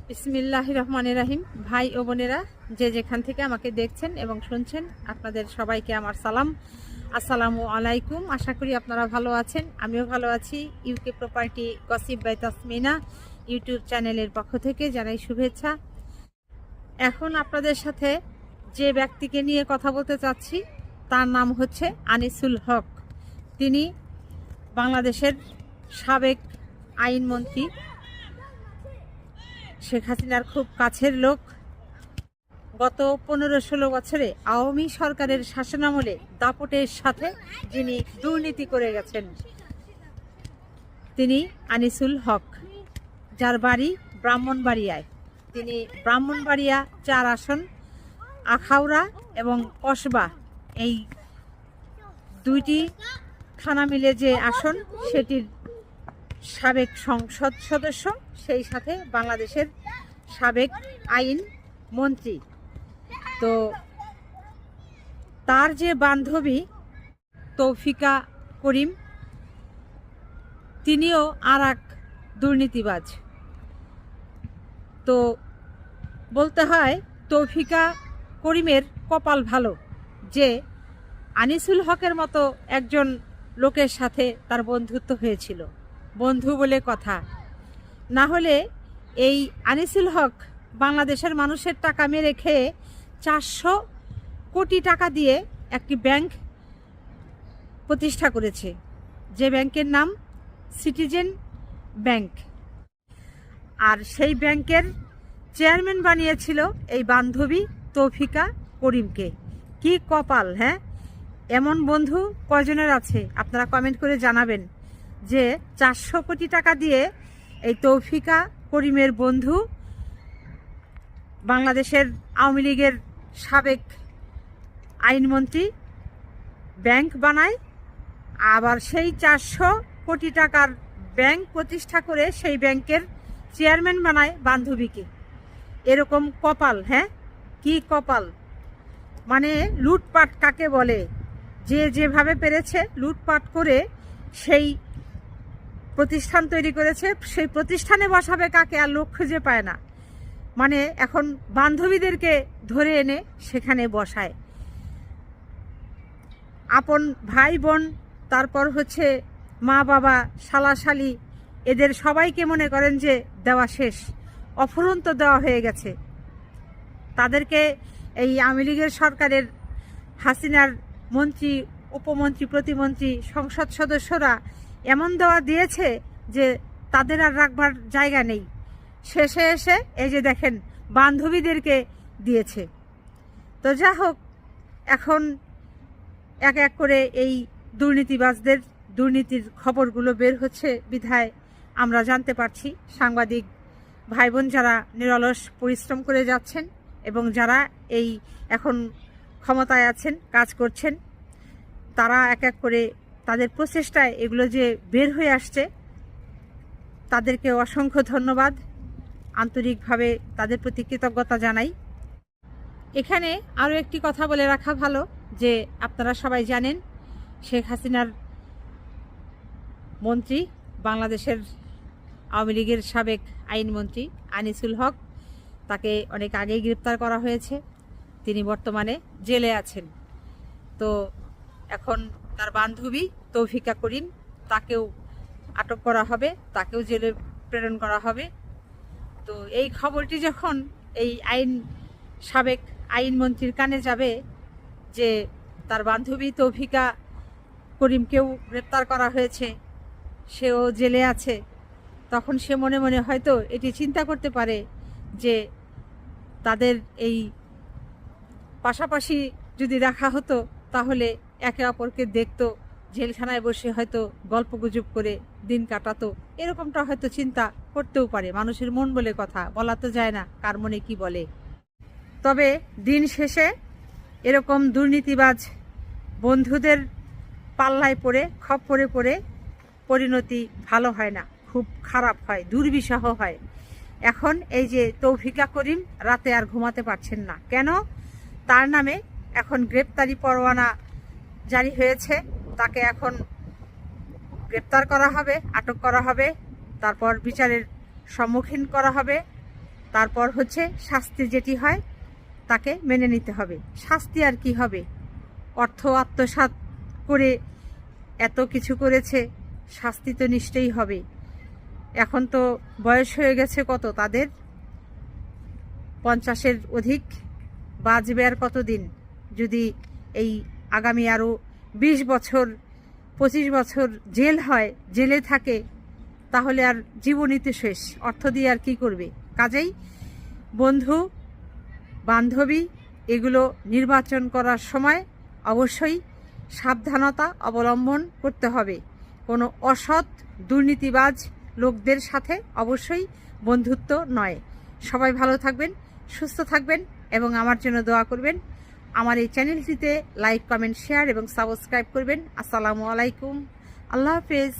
বিসমিল্লাহির রহমানির রহিম। ভাই ও বোনেরা, যে যেখান থেকে আমাকে দেখছেন এবং শুনছেন, আপনাদের সবাইকে আমার সালাম, আসসালামু আলাইকুম। আশা করি আপনারা ভালো আছেন, আমিও ভালো আছি। UK property gossip by Tasmina YouTube চ্যানেলের পক্ষ থেকে জানাই শুভেচ্ছা। এখন আপনাদের সাথে যে ব্যক্তিকে নিয়ে কথা বলতে চাচ্ছি তার নাম হচ্ছে আনিসুল হক। তিনি বাংলাদেশের সাবেক আইনমন্ত্রী, শেখ হাসিনার খুব কাছের লোক। গত 15-16 বছরে আওয়ামী সরকারের শাসনামলে দাপটের সাথে যিনি দুর্নীতি করে গেছেন, তিনি আনিসুল হক, যার বাড়ি ব্রাহ্মণবাড়িয়ায়। তিনি ব্রাহ্মণবাড়িয়া 4 আসন, আখাউড়া এবং কসবা, এই দুইটি থানা মিলে যে আসন, সেটির সাবেক সংসদ সদস্য, সেই সাথে বাংলাদেশের সাবেক আইন মন্ত্রী। তো তার যে বান্ধবী তৌফিকা করিম, তিনিও আর এক দুর্নীতিবাজ। তো বলতে হয় তৌফিকা করিমের কপাল ভালো যে আনিসুল হকের মতো একজন লোকের সাথে তার বন্ধুত্ব হয়েছিল। বন্ধু বলে কথা, না হলে এই আনিসুল হক বাংলাদেশের মানুষের টাকা মেরে খেয়ে 400 কোটি টাকা দিয়ে একটি ব্যাংক প্রতিষ্ঠা করেছে, যে ব্যাংকের নাম সিটিজেন ব্যাংক। আর সেই ব্যাংকের চেয়ারম্যান বানিয়েছিল এই বান্ধবী তৌফিকা করিমকে। কি কপাল! হ্যাঁ, এমন বন্ধু কয়জনের আছে আপনারা কমেন্ট করে জানাবেন, যে 400 কোটি টাকা দিয়ে এই তৌফিকা করিমের বন্ধু বাংলাদেশের আওয়ামী লীগের সাবেক আইনমন্ত্রী ব্যাংক বানায়, আবার সেই 400 কোটি টাকার ব্যাংক প্রতিষ্ঠা করে সেই ব্যাংকের চেয়ারম্যান বানায় বান্ধবীকে। এরকম কপাল! হ্যাঁ, কি কপাল! মানে লুটপাট কাকে বলে? যে যেভাবে পেরেছে লুটপাট করে সেই প্রতিষ্ঠান তৈরি করেছে, সেই প্রতিষ্ঠানে বসাবে কাকে আর লোক খুঁজে পায় না। মানে এখন বান্ধবীদেরকে ধরে এনে সেখানে বসায়। আপন ভাই বোন, তারপর হচ্ছে মা বাবা, শালা শালি, এদের সবাইকে মনে করেন যে দেওয়া শেষ, অফুরন্ত দেওয়া হয়ে গেছে। তাদেরকে এই আওয়ামী লীগের সরকারের হাসিনার মন্ত্রী, উপমন্ত্রী, প্রতিমন্ত্রী, সংসদ সদস্যরা এমন দেওয়া দিয়েছে যে তাদের আর রাখবার জায়গা নেই। শেষে এসে এই যে দেখেন বান্ধবীদেরকে দিয়েছে। তো যা হোক, এখন এক এক করে এই দুর্নীতিবাজদের দুর্নীতির খবরগুলো বের হচ্ছে বিধায় আমরা জানতে পারছি। সাংবাদিক ভাই বোন যারা নিরলস পরিশ্রম করে যাচ্ছেন এবং যারা এই এখন ক্ষমতায় আছেন, কাজ করছেন, তারা এক এক করে তাদের প্রচেষ্টায় এগুলো যে বের হয়ে আসছে, তাদেরকে অসংখ্য ধন্যবাদ, আন্তরিকভাবে তাদের প্রতি কৃতজ্ঞতা জানাই। এখানে আরও একটি কথা বলে রাখা ভালো, যে আপনারা সবাই জানেন শেখ হাসিনার মন্ত্রী, বাংলাদেশের আওয়ামী লীগের সাবেক আইনমন্ত্রী আনিসুল হক, তাকে অনেক আগেই গ্রেপ্তার করা হয়েছে। তিনি বর্তমানে জেলে আছেন। তো এখন তার বান্ধবী তৌফিকা করিম, তাকেও আটক করা হবে, তাকেও জেলে প্রেরণ করা হবে। তো এই খবরটি যখন এই সাবেক আইনমন্ত্রীর কানে যাবে যে তার বান্ধবী তৌফিকা করিমকেও গ্রেপ্তার করা হয়েছে, সেও জেলে আছে, তখন সে মনে মনে হয়তো এটি চিন্তা করতে পারে যে তাদের এই পাশাপাশি যদি রাখা হতো তাহলে একে অপরকে দেখতো, জেলখানায় বসে হয়তো গল্পগুজব করে দিন কাটাতো। এরকমটা হয়তো চিন্তা করতেও পারে। মানুষের মন বলে কথা, বলা তো যায় না কার মনে কি বলে। তবে দিন শেষে এরকম দুর্নীতিবাজ বন্ধুদের পাল্লায় পড়ে, খপ্পরে পড়ে পরিণতি ভালো হয় না, খুব খারাপ হয়, দুর্বিষহ হয়। এখন এই যে তৌফিকা করিম রাতে আর ঘুমাতে পারছেন না। কেন? তার নামে এখন গ্রেপ্তারি পরোয়ানা জারি হয়েছে। তাকে এখন গ্রেপ্তার করা হবে, আটক করা হবে, তারপর বিচারের সম্মুখীন করা হবে। তারপর হচ্ছে শাস্তি যেটি হয় তাকে মেনে নিতে হবে। শাস্তি আর কি হবে, অর্থ আত্মসাৎ করে এত কিছু করেছে, শাস্তি তো নিশ্চয়ই হবে। এখন তো বয়স হয়ে গেছে কত তাদের, 50-এর অধিক, বাঁচবে আর কতদিন? যদি এই আগামী আরও 20 বছর 25 বছর জেল হয়, জেলে থাকে, তাহলে আর জীবনই তো শেষ, অর্থ দিয়ে আর কি করবে? কাজেই বন্ধু বান্ধবী এগুলো নির্বাচন করার সময় অবশ্যই সাবধানতা অবলম্বন করতে হবে। কোনো অসৎ দুর্নীতিবাজ লোকদের সাথে অবশ্যই বন্ধুত্ব নয়। সবাই ভালো থাকবেন, সুস্থ থাকবেন এবং আমার জন্য দোয়া করবেন। আমার এই চ্যানেলটিতে লাইক, কমেন্ট, শেয়ার এবং সাবস্ক্রাইব করবেন। আসসালামু আলাইকুম, আল্লাহ হাফেজ।